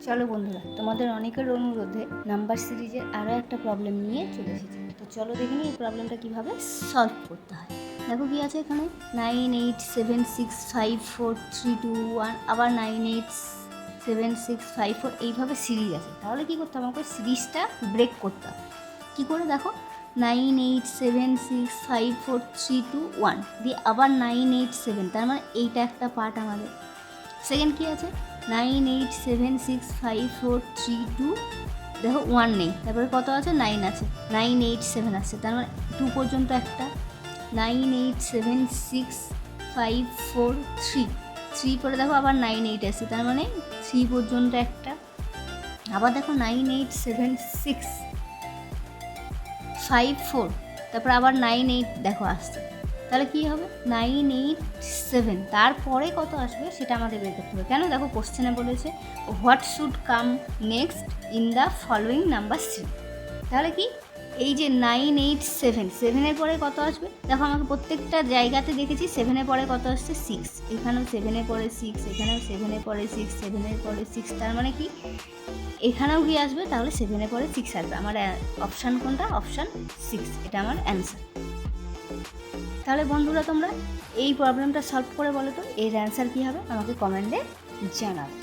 চলো বন্ধুরা, তোমাদের অনেকের অনুরোধে নাম্বার সিরিজের আরও একটা প্রবলেম নিয়ে চলে এসেছি। তো চলো দেখে নিই এই প্রবলেমটা কীভাবে সলভ করতে হয়। দেখো কি আছে এখানে, 98765432 আবার 987654 এইভাবে সিরিজ আছে। তাহলে কী করতে হবে, আমাকে সিরিজটা ব্রেক করতে হবে। কী করে দেখো, 98765432 দিয়ে আবার 987, তার মানে এইটা একটা পার্ট আমাদের। সেকেন্ড কী আছে, 98765432, দেখো 1 নেই, তারপরে কত আছে, 9 আছে, 987 আছে, তার মানে 2 পর্যন্ত একটা। 987654 পরে দেখো আবার 98 আছে, তার মানে 3 পর্যন্ত একটা। আবার দেখো 987654, তারপর আবার 98 দেখো আসছে, তাহলে কী হবে 987, তারপরে কত আসবে সেটা আমাদের বের করতে হবে। কেন, দেখো কোশ্চেনে বলেছে what should come next in the following number three. তাহলে কি, এই যে 987, পরে কত আসবে, দেখো আমাকে প্রত্যেকটা জায়গাতে দেখেছি 7-এর পরে কত আসছে, 6, এখানেও 7-এর পরে 6, এখানেও 7-এর পরে 6, 7-এর পরে 6, তার মানে কি এখানেও কি আসবে, তাহলে 7-এর পরে 6 আসবে। আমার অপশান কোনটা, অপশান 6, এটা আমার অ্যান্সার। তাহলে বন্ধুরা তোমরা এই প্রবলেমটা সলভ করে বলো তো এর অ্যান্সার কী হবে, আমাকে কমেন্টে জানাবে।